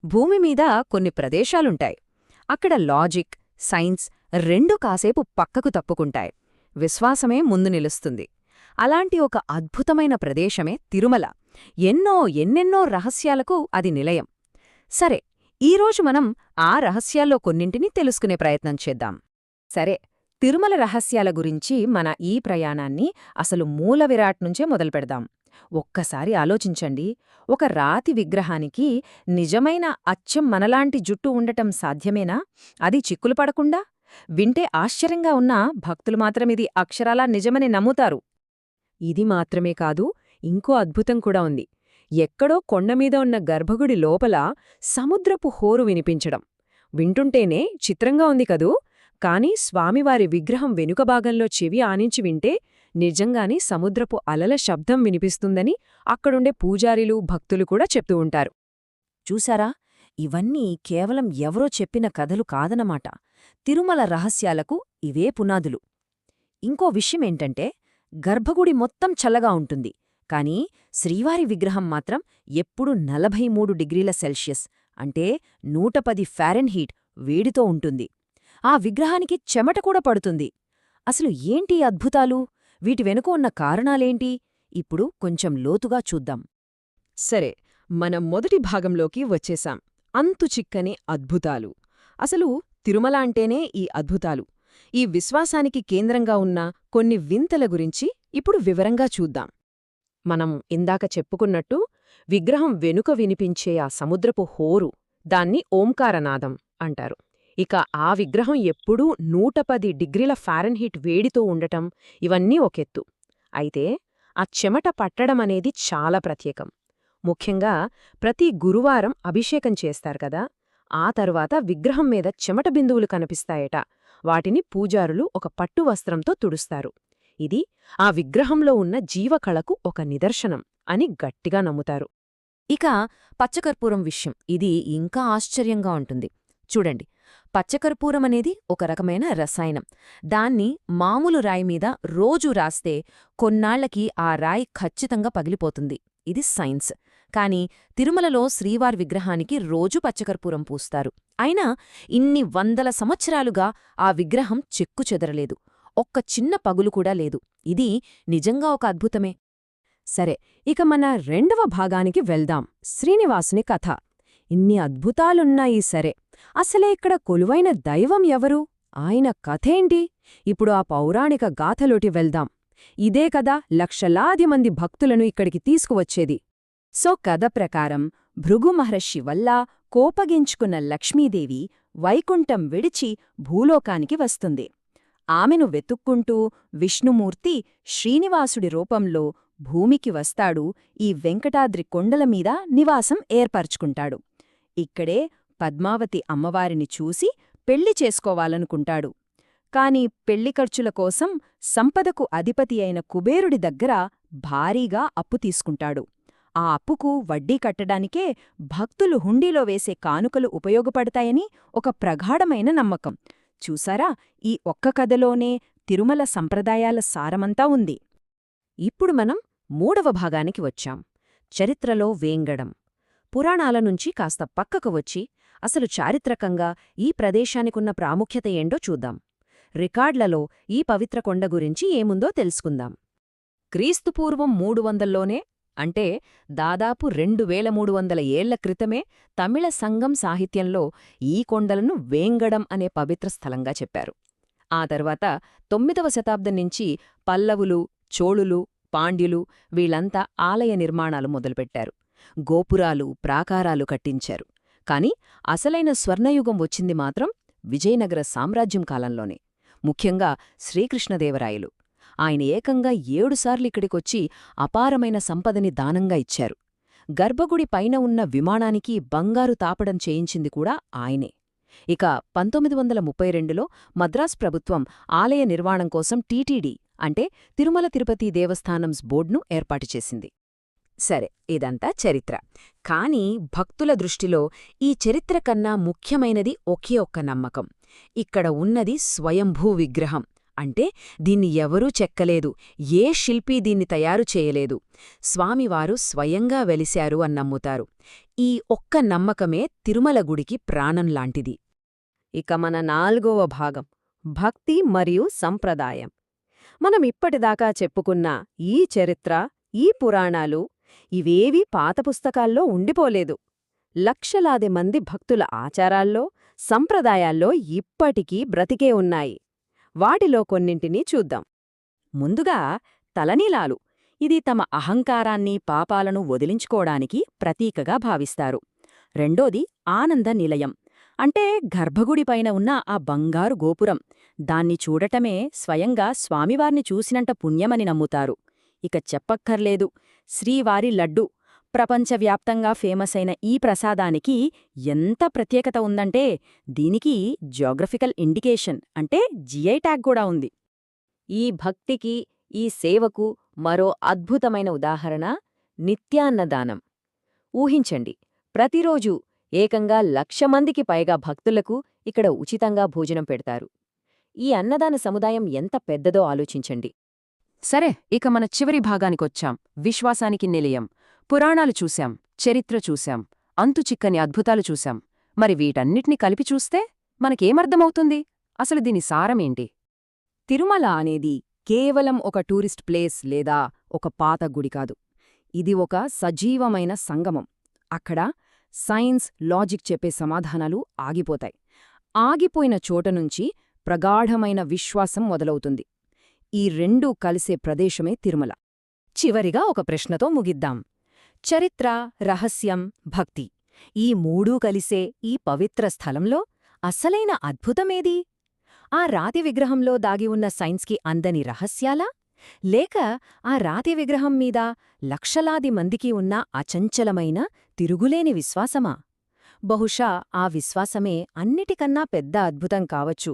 భూమి మీద కొన్ని ప్రదేశాలుంటాయి. అక్కడ లాజిక్, సైన్స్ రెండూ కాసేపు పక్కకు తప్పుకుంటాయి. విశ్వాసమే ముందు నిలుస్తుంది. అలాంటి ఒక అద్భుతమైన ప్రదేశమే తిరుమల. ఎన్నెన్నో రహస్యాలకు అది నిలయం. సరే, ఈరోజు మనం ఆ రహస్యాల్లో కొన్నింటిని తెలుసుకునే ప్రయత్నం చేద్దాం. సరే, తిరుమల రహస్యాల గురించి మన ఈ ప్రయాణాన్ని అసలు మూల విరాట్ నుంచే మొదలుపెడదాం. ఒక్కసారి ఆలోచించండి, ఒక రాతి విగ్రహానికి నిజమైన అచ్చం మనలాంటి జుట్టు ఉండటం సాధ్యమేనా? అది చిక్కులు పడకుండా? వింటే ఆశ్చర్యంగా ఉన్నా భక్తులు మాత్రమిది అక్షరాలా నిజమని నమ్ముతారు. ఇది మాత్రమే కాదు, ఇంకో అద్భుతం కూడా ఉంది. ఎక్కడో కొండమీద ఉన్న గర్భగుడి లోపల సముద్రపు హోరు వినిపించడం. వింటుంటేనే చిత్రంగా ఉంది కదూ. కాని స్వామివారి విగ్రహం వెనుక భాగంలో చెవి ఆనించి వింటే నిజంగానే సముద్రపు అలల శబ్దం వినిపిస్తుందని అక్కడుండే పూజారిలు, భక్తులు కూడా చెప్తూ ఉంటారు. చూసారా, ఇవన్నీ కేవలం ఎవరో చెప్పిన కథలు కాదనమాట. తిరుమల రహస్యాలకు ఇవే పునాదులు. ఇంకో విషయమేంటంటే, గర్భగుడి మొత్తం చల్లగా ఉంటుంది, కానీ శ్రీవారి విగ్రహం మాత్రం ఎప్పుడూ 43 డిగ్రీల సెల్సియస్ అంటే 110 ఫారెన్హీట్ వేడితో ఉంటుంది. ఆ విగ్రహానికి చెమట కూడా పడుతుంది. అసలు ఏంటి అద్భుతాలు? వీటి వెనుక ఉన్న కారణాలేంటి? ఇప్పుడు కొంచెం లోతుగా చూద్దాం. సరే, మనం మొదటి భాగంలోకి వచ్చేశాం. అంతుచిక్కని అద్భుతాలు. అసలు తిరుమల అంటేనే ఈ అద్భుతాలు. ఈ విశ్వాసానికి కేంద్రంగా ఉన్న కొన్ని వింతల గురించి ఇప్పుడు వివరంగా చూద్దాం. మనం ఇందాక చెప్పుకున్నట్టు విగ్రహం వెనుక వినిపించే ఆ సముద్రపు హోరు, దాన్ని ఓంకారనాదం అంటారు. ఇక ఆ విగ్రహం ఎప్పుడూ 110 డిగ్రీల ఫారెన్హీట్ వేడితో ఉండటం, ఇవన్నీ ఒకెత్తు. అయితే ఆ చెమట పట్టడమనేది చాలా ప్రత్యేకం. ముఖ్యంగా ప్రతి గురువారం అభిషేకం చేస్తారు కదా, ఆ తరువాత విగ్రహం మీద చెమట బిందువులు కనిపిస్తాయట. వాటిని పూజారులు ఒక పట్టు వస్త్రంతో తుడుస్తారు. ఇది ఆ విగ్రహంలో ఉన్న జీవకళకు ఒక నిదర్శనం అని గట్టిగా నమ్ముతారు. ఇక పచ్చకర్పూరం విషయం, ఇది ఇంకా ఆశ్చర్యంగా ఉంటుంది. చూడండి, పచ్చకర్పూరమనేది ఒక రకమైన రసాయనం. దాన్ని మామూలు రాయి మీద రోజూ రాస్తే కొన్నాళ్లకి ఆ రాయి ఖచ్చితంగా పగిలిపోతుంది. ఇది సైన్స్. కాని తిరుమలలో శ్రీవారి విగ్రహానికి రోజూ పచ్చకర్పూరం పూస్తారు. అయినా ఇన్ని వందల సంవత్సరాలుగా ఆ విగ్రహం చెక్కు చెదరలేదు. ఒక్క చిన్న పగులు కూడా లేదు. ఇది నిజంగా ఒక అద్భుతమే. సరే, ఇక మన రెండవ భాగానికి వెళ్దాం. శ్రీనివాసుని కథ. ఇన్ని అద్భుతాలున్నాయి సరే, అసలే ఇక్కడ కొలువైన దైవం ఎవరు? ఆయన కథేంటి? ఇప్పుడు ఆ పౌరాణిక గాథలోటి వెళ్దాం. ఇదే కదా లక్షలాది మంది భక్తులను ఇక్కడికి తీసుకువచ్చేది. సో కథ ప్రకారం భృగు మహర్షి వల్ల కోపగించుకున్న లక్ష్మీదేవి వైకుంఠం విడిచి భూలోకానికి వస్తుంది. ఆమెను వెతుక్కుంటూ విష్ణుమూర్తి శ్రీనివాసుడి రూపంలో భూమికి వస్తాడు. ఈ వెంకటాద్రి కొండలమీద నివాసం ఏర్పరచుకుంటాడు. ఇక్కడే పద్మావతి అమ్మవారిని చూసి పెళ్లి చేసుకోవాలనుకుంటాడు. కాని పెళ్లి ఖర్చుల కోసం సంపదకు అధిపతి అయిన కుబేరుడి దగ్గర భారీగా అప్పు తీసుకుంటాడు. ఆ అప్పుకు వడ్డీ కట్టడానికే భక్తులు హుండీలో వేసే కానుకలు ఉపయోగపడతాయని ఒక ప్రగాఢమైన నమ్మకం. చూసారా, ఈ ఒక్క కథలోనే తిరుమల సంప్రదాయాల సారమంతా ఉంది. ఇప్పుడు మనం మూడవ భాగానికి వచ్చాం. చరిత్రలో వేంగడం. పురాణాల నుంచి కాస్త పక్కకు వచ్చి అసలు చారిత్రకంగా ఈ ప్రదేశానికున్న ప్రాముఖ్యత ఏంటో చూద్దాం. రికార్డ్లలో ఈ పవిత్ర కొండ గురించి ఏముందో తెలుసుకుందాం. క్రీస్తుపూర్వం 300లోనే, అంటే దాదాపు 2300 ఏళ్ల క్రితమే తమిళ సంగం సాహిత్యంలో ఈ కొండలను వేంగడం అనే పవిత్ర స్థలంగా చెప్పారు. ఆ తర్వాత 9వ శతాబ్దం నుంచి పల్లవులు, చోళులు, పాండ్యులు వీళ్లంతా ఆలయ నిర్మాణాలు మొదలుపెట్టారు. గోపురాలు, ప్రాకారాలు కట్టించారు. కాని అసలైన స్వర్ణయుగం వచ్చింది మాత్రం విజయనగర సామ్రాజ్యం కాలంలోనే. ముఖ్యంగా శ్రీకృష్ణదేవరాయలు. ఆయన ఏకంగా 7 సార్లు ఇక్కడికొచ్చి అపారమైన సంపదని దానంగా ఇచ్చారు. గర్భగుడి పైన ఉన్న విమానానికి బంగారు తాపడం చేయించింది కూడా ఆయనే. ఇక 1932లో మద్రాస్ ప్రభుత్వం ఆలయ నిర్మాణం కోసం టీటీడీ అంటే తిరుమల తిరుపతి దేవస్థానంస్ బోర్డును ఏర్పాటు చేసింది. సరే, ఇదంతా చరిత్ర. కాని భక్తుల దృష్టిలో ఈ చరిత్ర కన్నా ముఖ్యమైనది ఒకే ఒక్క నమ్మకం. ఇక్కడ ఉన్నది స్వయంభూ విగ్రహం, అంటే దీన్ని ఎవరూ చెక్కలేదు, ఏ శిల్పీ దీన్ని తయారు చేయలేదు, స్వామివారు స్వయంగా వెలిశారు అన్నమ్ముతారు. ఈ ఒక్క నమ్మకమే తిరుమల గుడికి ప్రాణంలాంటిది. ఇక మన 4వ భాగం, భక్తి మరియు సంప్రదాయం. మనమిప్పటిదాకా చెప్పుకున్న ఈ చరిత్ర, ఈ పురాణాలు ఇవేవీ పాత పుస్తకాల్లో ఉండిపోలేదు. లక్షలాది మంది భక్తుల ఆచారాల్లో, సంప్రదాయాల్లో ఇప్పటికీ బ్రతికే ఉన్నాయి. వాటిలో కొన్నింటిని చూద్దాం. ముందుగా తలనీలాలు. ఇది తమ అహంకారాన్ని, పాపాలను వదిలించుకోవడానికి ప్రతీకగా భావిస్తారు. రెండోది ఆనంద నిలయం, అంటే గర్భగుడిపైన ఉన్న ఆ బంగారు గోపురం. దాన్ని చూడటమే స్వయంగా స్వామివార్ని చూసినంత పుణ్యమని నమ్ముతారు. ఇక చెప్పక్కర్లేదు, శ్రీవారి లడ్డు. ప్రపంచవ్యాప్తంగా ఫేమసైన ఈ ప్రసాదానికి ఎంత ప్రత్యేకత ఉందంటే దీనికి జియోగ్రఫికల్ ఇండికేషన్, అంటే జిఐ ట్యాగ్ కూడా ఉంది. ఈ భక్తికి, ఈ సేవకు మరో అద్భుతమైన ఉదాహరణ నిత్యాన్నదానం. ఊహించండి, ప్రతిరోజూ ఏకంగా 1,00,000 మందికి పైగా భక్తులకు ఇక్కడ ఉచితంగా భోజనం పెడతారు. ఈ అన్నదాన సముదాయం ఎంత పెద్దదో ఆలోచించండి. సరే, ఇక మన చివరి భాగానికొచ్చాం, విశ్వాసానికి నిలయం. పురాణాలు చూశాం, చరిత్ర చూశాం, అంతుచిక్కని అద్భుతాలు చూశాం. మరి వీటన్నిటినీ కలిపి చూస్తే మనకేమర్థమవుతుంది? అసలు దీని సారమేంటి? తిరుమల అనేది కేవలం ఒక టూరిస్ట్ ప్లేస్ లేదా ఒక పాత గుడి కాదు. ఇది ఒక సజీవమైన సంగమం. అక్కడ సైన్స్, లాజిక్ చెప్పే సమాధానాలు ఆగిపోతాయి. ఆగిపోయిన చోటనుంచి ప్రగాఢమైన విశ్వాసం మొదలవుతుంది. ఈ రెండూ కలిసే ప్రదేశమే తిరుమల. చివరిగా ఒక ప్రశ్నతో ముగిద్దాం. చరిత్ర, రహస్యం, భక్తి ఈ మూడూ కలిసే ఈ పవిత్ర స్థలంలో అసలైన అద్భుతమేది? ఆ రాతి విగ్రహంలో దాగి ఉన్న సైన్స్కి అందని రహస్యాలా? లేక ఆ రాతి విగ్రహం మీద లక్షలాది మందికి ఉన్న అచంచలమైన, తిరుగులేని విశ్వాసమా? బహుశా ఆ విశ్వాసమే అన్నిటికన్నా పెద్ద అద్భుతం కావచ్చు.